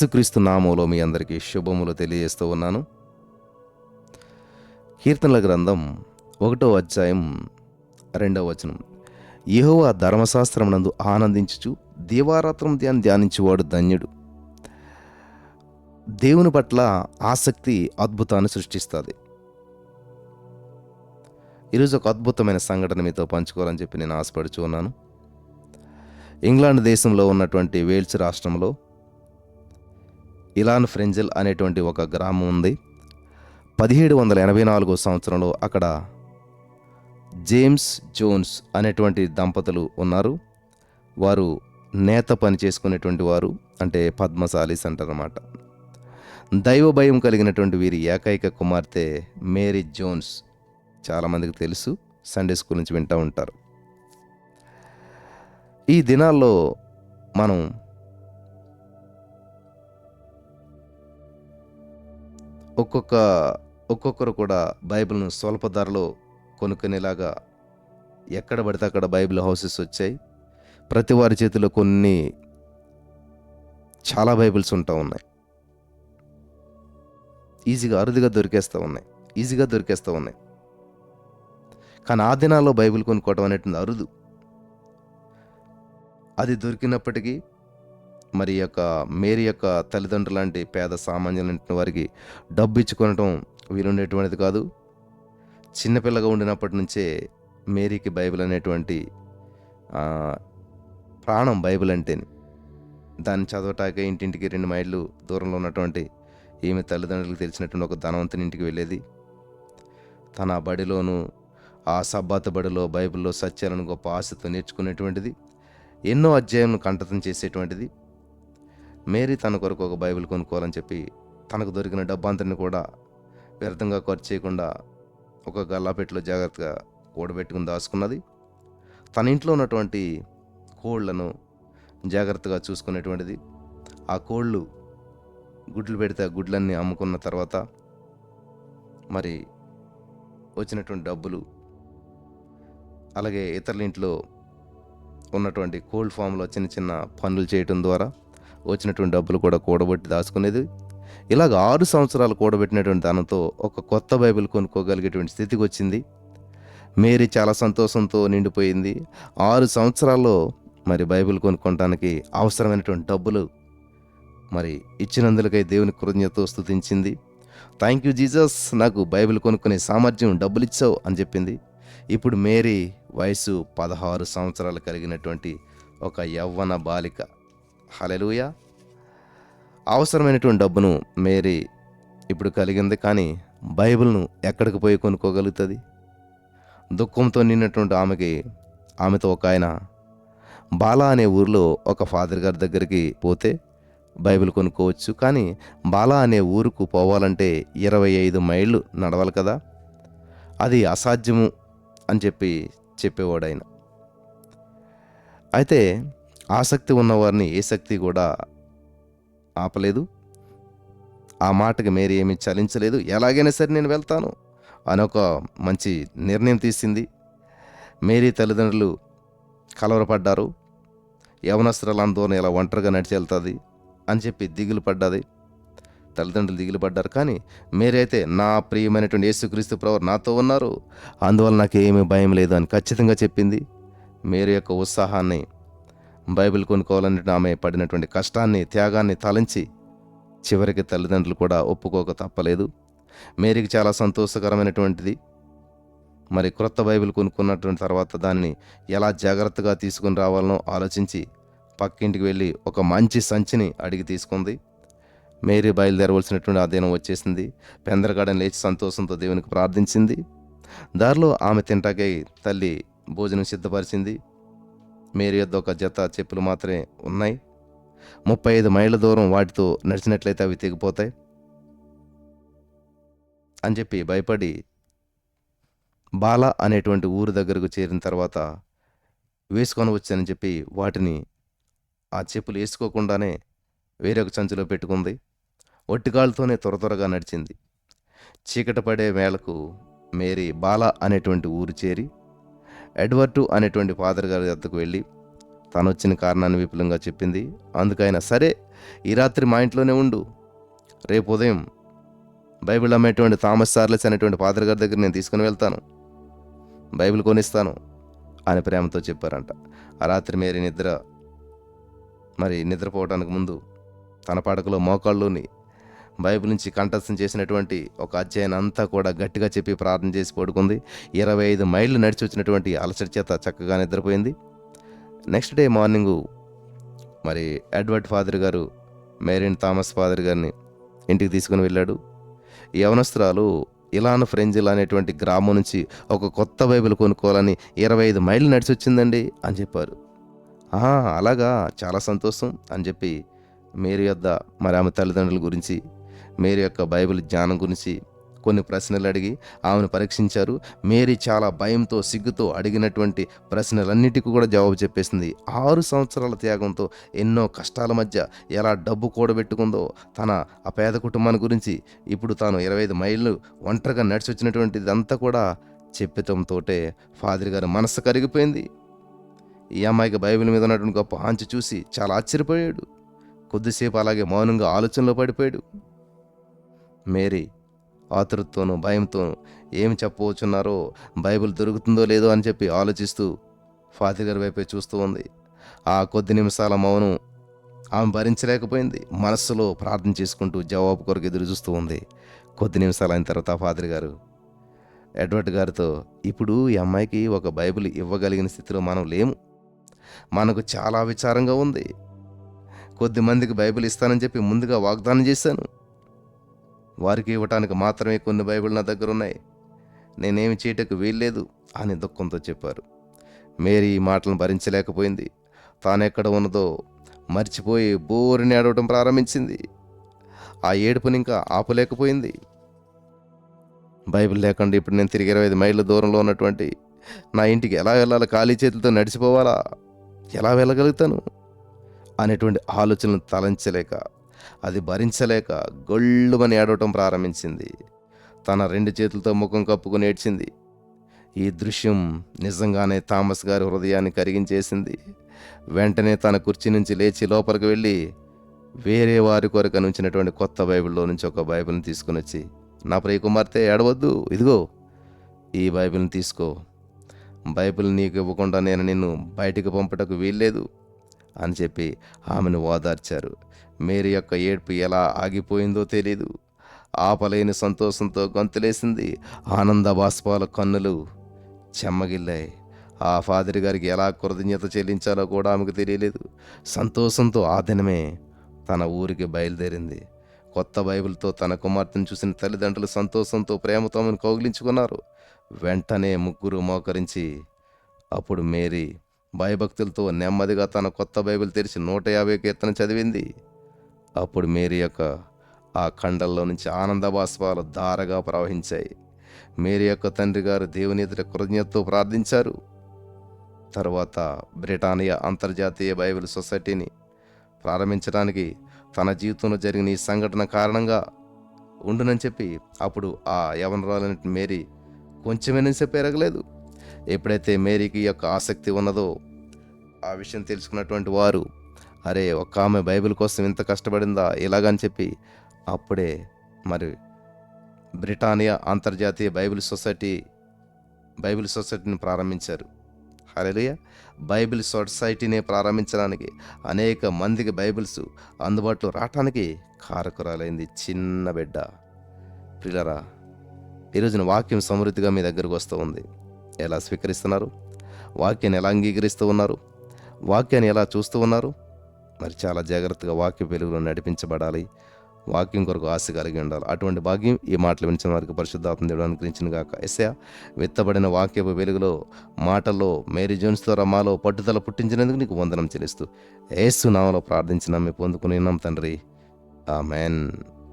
యేసుక్రీస్తు నామములో మీ అందరికీ శుభములు తెలియజేస్తూ ఉన్నాను. కీర్తనల గ్రంథం 1వ అధ్యాయం 2వ వచనం. యెహోవా ధర్మశాస్త్రమునందు ఆనందించుచు దీవారాత్రం ధ్యానించువాడు ధన్యుడు. దేవుని పట్ల ఆసక్తి అద్భుతాన్ని సృష్టిస్తుంది. ఈరోజు ఒక అద్భుతమైన సంఘటన మీతో పంచుకోవాలని చెప్పి నేను ఆశపడుచు ఉన్నాను. ఇంగ్లాండ్ దేశంలో ఉన్నటువంటి వేల్స్ రాష్ట్రంలో ఇలాన్ ఫ్రెంజెల్ అనేటువంటి ఒక గ్రామం ఉంది. 1784 సంవత్సరంలో అక్కడ జేమ్స్ జోన్స్ అనేటువంటి దంపతులు ఉన్నారు. వారు నేత పని చేసుకునేటువంటి వారు, అంటే పద్మశాలీస్ అంటారన్నమాట. దైవ భయం కలిగినటువంటి వీరి ఏకైక కుమార్తె మేరీ జోన్స్. చాలామందికి తెలుసు, సండే స్కూల్ నుంచి వింటూ ఉంటారు. ఈ దినాల్లో మనం ఒక్కొక్కరు కూడా బైబిల్ను స్వల్ప ధరలో కొనుక్కునేలాగా ఎక్కడ పడితే అక్కడ బైబిల్ హౌసెస్ వచ్చాయి. ప్రతి వారి చేతిలో చాలా బైబిల్స్ ఉంటా ఉన్నాయి. అరుదుగా దొరికేస్తూ ఉన్నాయి. కానీ ఆ దినాల్లో బైబిల్ కొనుక్కోవటం అనేటువంటి అరుదు. అది దొరికినప్పటికీ మరి మేరీ యొక్క తల్లిదండ్రులు లాంటి పేద సామాన్యులైన వారికి డబ్బు ఇచ్చుకొనటం వీలుండేటువంటిది కాదు. చిన్నపిల్లగా ఉండినప్పటి నుంచే మేరీకి బైబిల్ అనేటువంటి ప్రాణం. బైబిల్ అంటేనే దాన్ని చదవటాకే ఇంటింటికి 2 మైళ్ళు దూరంలో ఉన్నటువంటి ఈమె తల్లిదండ్రులకు తెలిసినటువంటి ఒక ధనవంతుని ఇంటికి వెళ్ళేది. తన బడిలోనూ ఆ సబ్బాతు బడిలో బైబిల్లో సత్యాలను గొప్ప ఆశతో నేర్చుకునేటువంటిది. ఎన్నో అధ్యాయాలను కంఠతం చేసేటువంటిది. మేరీ తన కొరకు ఒక బైబిల్ కొనుక్కోవాలని చెప్పి తనకు దొరికిన డబ్బంతటిని కూడా వ్యర్థంగా ఖర్చు చేయకుండా ఒక గల్లాపెట్టులో జాగ్రత్తగా కూడబెట్టుకుని దాచుకున్నది. తన ఇంట్లో ఉన్నటువంటి కోళ్లను జాగ్రత్తగా చూసుకునేటువంటిది. ఆ కోళ్ళు గుడ్లు పెడితే ఆ గుడ్లన్నీ అమ్ముకున్న తర్వాత మరి వచ్చినటువంటి డబ్బులు, అలాగే ఇతరుల ఇంట్లో ఉన్నటువంటి కోల్డ్ ఫామ్లో చిన్న చిన్న పనులు చేయటం ద్వారా వచ్చినటువంటి డబ్బులు కూడా కూడబెట్టి దాచుకునేది. ఇలాగ 6 సంవత్సరాలు కూడబెట్టినటువంటి ధనంతో ఒక కొత్త బైబిల్ కొనుక్కోగలిగేటువంటి స్థితికి వచ్చింది. మేరీ చాలా సంతోషంతో నిండిపోయింది. 6 సంవత్సరాల్లో మరి బైబిల్ కొనుక్కోవడానికి అవసరమైనటువంటి డబ్బులు మరి ఇచ్చినందులకై దేవుని కృతజ్ఞతతో స్తుతించింది. థ్యాంక్ యూ జీసస్, నాకు బైబిల్ కొనుక్కునే సామర్థ్యం, డబ్బులు ఇచ్చావు అని చెప్పింది. ఇప్పుడు మేరీ వయసు 16 సంవత్సరాలు కలిగినటువంటి ఒక యవ్వన బాలిక. హల్లెలూయా. అవసరమైనటువంటి డబ్బును మేరీ ఇప్పుడు కలిగింది. కానీ బైబిల్ను ఎక్కడికి పోయి కొనుక్కోగలుగుతుంది? దుఃఖంతో నిన్నటువంటి ఆమెతో ఒక ఆయన బాలా అనే ఊరిలో ఒక ఫాదర్ గారి దగ్గరికి పోతే బైబిల్ కొనుక్కోవచ్చు. కానీ బాలా అనే ఊరుకు పోవాలంటే 25 మైళ్ళు నడవాలి కదా. అది అసాధ్యము అని చెప్పేవాడు ఆయన. అయితే ఆసక్తి ఉన్నవారిని ఏ శక్తి కూడా ఆపలేదు. ఆ మాటకి మేరీ ఏమీ చలించలేదు. ఎలాగైనా సరే నేను వెళ్తాను అని ఒక మంచి నిర్ణయం తీసింది. మేరీ తల్లిదండ్రులు కలవరపడ్డారు. యవనస్తురాలు ఆందోళన ఇలా ఒంటరిగా నడిచి వెళ్తుంది అని చెప్పి తల్లిదండ్రులు దిగులు పడ్డారు. కానీ మేరీ అయితే, నా ప్రియమైనటువంటి యేసుక్రీస్తు ప్రభువు నాతో ఉన్నారు, అందువల్ల నాకు ఏమీ భయం లేదు అని ఖచ్చితంగా చెప్పింది. మేరీ యొక్క ఉత్సాహాన్ని, బైబిల్ కొనుక్కోవాలంటే ఆమె పడినటువంటి కష్టాన్ని, త్యాగాన్ని తలంచి చివరికి తల్లిదండ్రులు కూడా ఒప్పుకోక తప్పలేదు. మేరీకి చాలా సంతోషకరమైనటువంటిది. మరి క్రొత్త బైబిల్ కొనుక్కున్నటువంటి తర్వాత దాన్ని ఎలా జాగ్రత్తగా తీసుకుని రావాలనో ఆలోచించి పక్కింటికి వెళ్ళి ఒక మంచి సంచిని అడిగి తీసుకుంది. మేరీ బయలుదేరవలసినటువంటి ఆ దినం వచ్చేసింది. పెందరగాడని లేచి సంతోషంతో దేవునికి ప్రార్థించింది. దారిలో ఆమె తింటాకై తల్లి భోజనం సిద్ధపరిచింది. మేరీ యొద్ద ఒక జత చెప్పులు మాత్రమే ఉన్నాయి. 35 మైళ్ళ దూరం వాటితో నడిచినట్లయితే అవి తెగిపోతాయి అని చెప్పి భయపడి బాలా అనేటువంటి ఊరు దగ్గరకు చేరిన తర్వాత వేసుకొని వచ్చానని చెప్పి వాటిని, ఆ చెప్పులు వేసుకోకుండానే వేరొక సంచిలో పెట్టుకుంది. ఒట్టిగాళ్ళతోనే త్వరగా నడిచింది. చీకటి పడే వేళకు మేరీ బాలా అనేటువంటి ఊరు చేరి ఎడ్వర్డు అనేటువంటి ఫాదర్ గారి వద్దకు వెళ్ళి తను వచ్చిన కారణాన్ని విపులంగా చెప్పింది. అందుకైనా సరే ఈ రాత్రి మా ఇంట్లోనే ఉండు, రేపు ఉదయం బైబిల్ అమ్మేటువంటి థామస్ చార్లెస్ అనేటువంటి ఫాదర్ గారి దగ్గర నేను తీసుకుని వెళ్తాను, బైబిల్ కొనిస్తాను అని ప్రేమతో చెప్పారంట. ఆ రాత్రి మేరీ నిద్రపోవడానికి ముందు తన పడకలో మోకాళ్ళుని బైబిల్ నుంచి కంఠస్థం చేసినటువంటి ఒక అధ్యాయం అంతా కూడా గట్టిగా చెప్పి ప్రార్థన చేసి పడుకుంది. 25 మైళ్ళు నడిచి వచ్చినటువంటి అలసట చేత చక్కగా నిద్రపోయింది. Next day morning Edward father గారు మేరీన్ థామస్ ఫాదర్ గారిని ఇంటికి తీసుకుని వెళ్ళాడు. యవనస్తురాలు ఇలాన్ ఫ్రెంజిల్ అనేటువంటి గ్రామం నుంచి ఒక కొత్త బైబిల్ కొనుక్కోవాలని 25 మైళ్ళు నడిచి వచ్చిందండి అని చెప్పారు. అలాగా, చాలా సంతోషం అని చెప్పి మేరీ యొద్ద ఆమె తల్లిదండ్రుల గురించి, మేరీ యొక్క బైబిల్ జ్ఞానం గురించి కొన్ని ప్రశ్నలు అడిగి ఆమెను పరీక్షించారు. మేరీ చాలా భయంతో సిగ్గుతో అడిగినటువంటి ప్రశ్నలన్నిటికీ కూడా జవాబు చెప్పేసింది. 6 సంవత్సరాల త్యాగంతో ఎన్నో కష్టాల మధ్య ఎలా డబ్బు కూడబెట్టుకుందో, తన ఆ పేద కుటుంబాన్ని గురించి, ఇప్పుడు తాను 25 మైళ్ళు ఒంటరిగా నడిచి వచ్చినటువంటిది అంతా కూడా చెప్పటంతో ఫాదర్ గారి మనస్సు కరిగిపోయింది. ఈ అమ్మాయికి బైబిల్ మీద ఉన్నటువంటి గొప్ప ఆంచి చూసి చాలా ఆశ్చర్యపోయాడు. కొద్దిసేపు అలాగే మౌనంగా ఆలోచనలో పడిపోయాడు. మేరీ ఆతృతతోనూ భయంతోనూ ఏమి చెప్పవచ్చున్నారో, బైబిల్ దొరుకుతుందో లేదో అని చెప్పి ఆలోచిస్తూ ఫాదర్ గారి వైపే చూస్తూ ఉంది. ఆ కొద్ది నిమిషాల మౌనం ఆమె భరించలేకపోయింది. మనస్సులో ప్రార్థన చేసుకుంటూ జవాబు కొరకు ఎదురు చూస్తూ ఉంది. కొద్ది నిమిషాలు అయిన తర్వాత ఫాదర్ గారు ఎడ్వర్డ్ గారితో, ఇప్పుడు ఈ అమ్మాయికి ఒక బైబిల్ ఇవ్వగలిగిన స్థితిలో మనం లేము, మనకు చాలా విచారంగా ఉంది. కొద్ది మందికి బైబిల్ ఇస్తానని చెప్పి ముందుగా వాగ్దానం చేశాను, వారికి ఇవ్వటానికి మాత్రమే కొన్ని బైబిల్ నా దగ్గర ఉన్నాయి, నేనేమి చేయటకు వీల్లేదు అని దుఃఖంతో చెప్పారు. మేరీ ఈ మాటలను భరించలేకపోయింది. తానెక్కడ ఉన్నదో మర్చిపోయి బోరుని ఏడవటం ప్రారంభించింది. ఆ ఏడుపుని ఇంకా ఆపలేకపోయింది. బైబిల్ లేకుండా ఇప్పుడు నేను తిరిగి 25 మైళ్ళ దూరంలో ఉన్నటువంటి నా ఇంటికి ఎలా వెళ్ళాలి, ఖాళీ చేతులతో నడిచిపోవాలా, ఎలా వెళ్ళగలుగుతాను అనేటువంటి ఆలోచనలు తలంచలేక, అది భరించలేక గొళ్ళుమని ఏడవటం ప్రారంభించింది. తన 2 చేతులతో ముఖం కప్పుకుని ఏడ్చింది. ఈ దృశ్యం నిజంగానే థామస్ గారి హృదయాన్ని కరిగించేసింది. వెంటనే తన కుర్చీ నుంచి లేచి లోపలికి వెళ్ళి వేరే వారి కొరకు ఉంచినటువంటి కొత్త బైబిల్లో నుంచి ఒక బైబిల్ని తీసుకుని వచ్చి, నా ప్రియ కుమార్తె ఏడవద్దు, ఇదిగో ఈ బైబిల్ని తీసుకో, బైబిల్ నీకు ఇవ్వకుండా నేను నిన్ను బయటికి పంపటకు వీల్లేదు అని చెప్పి ఆమెను ఓదార్చారు. మేరీ యొక్క ఏడ్పు ఎలా ఆగిపోయిందో తెలీదు. ఆపలేని సంతోషంతో గొంతులేసింది. ఆనంద బాష్పాల కన్నులు చెమ్మగిల్లాయి. ఆ ఫాదర్ గారికి ఎలా కృతజ్ఞత చెల్లించాలో కూడా ఆమెకు తెలియలేదు. సంతోషంతో ఆ దినమే తన ఊరికి బయలుదేరింది. కొత్త బైబిల్తో తన కుమార్తెను చూసిన తల్లిదండ్రులు సంతోషంతో ప్రేమతో ఆమెను కౌగిలించుకున్నారు. వెంటనే ముగ్గురు మోకరించి అప్పుడు మేరీ భయభక్తులతో నెమ్మదిగా తన కొత్త బైబిల్ తెరిచి 150 కీర్తన చదివింది. అప్పుడు మేరీ యొక్క ఆ ఖండల్లో నుంచి ఆనంద బాష్పాలు ధారగా ప్రవహించాయి. మేరీ యొక్క తండ్రి గారు దేవుని ఎదుట కృతజ్ఞతతో ప్రార్థించారు. తరువాత బ్రిటానియా అంతర్జాతీయ బైబిల్ సొసైటీని ప్రారంభించడానికి తన జీవితంలో జరిగిన ఈ సంఘటన కారణంగా ఉండునని చెప్పి అప్పుడు ఆ యవనరాలైన మేరీ కొంచెమే చెప్పి ఎరగలేదు. ఎప్పుడైతే మేరీకి యొక్క ఆసక్తి ఉన్నదో ఆ విషయం తెలుసుకున్నటువంటి వారు, అరే ఒక్క ఆమె బైబిల్ కోసం ఇంత కష్టపడిందా ఇలాగని చెప్పి అప్పుడే బ్రిటానియా అంతర్జాతీయ బైబిల్ సొసైటీని ప్రారంభించారు. హల్లెలూయా. బైబిల్ సొసైటీని ప్రారంభించడానికి అనేక మందికి బైబిల్స్ అందుబాటులో రావటానికి కారకురాలైంది చిన్న బిడ్డ. ప్రియులారా, ఈరోజున వాక్యం సమృద్ధిగా మీ దగ్గరకు వస్తూ ఉంది. ఎలా స్వీకరిస్తున్నారు? వాక్యాన్ని ఎలా అంగీకరిస్తూ ఉన్నారు? వాక్యాన్ని ఎలా చూస్తూ ఉన్నారు? చాలా జాగ్రత్తగా వాక్య వెలుగులో నడిపించబడాలి. వాక్యం కొరకు ఆశ కలిగి ఉండాలి. అటువంటి భాగ్యం ఈ మాటలు వినిచిన వారికి పరిశుద్ధాత్మ దేవుడు అనుగ్రహించును గాక. యెషయా విత్తబడిన వాక్యపు వెలుగులో మాటల్లో మేరీ జోన్స్ ద్వారా మాలో పట్టుదల పుట్టించినందుకు నీకు వందనం చెల్లిస్తూ యేసు నామములో ప్రార్థించి నమ్మి పొందుకుని ఉన్నాం తండ్రి. ఆమెన్.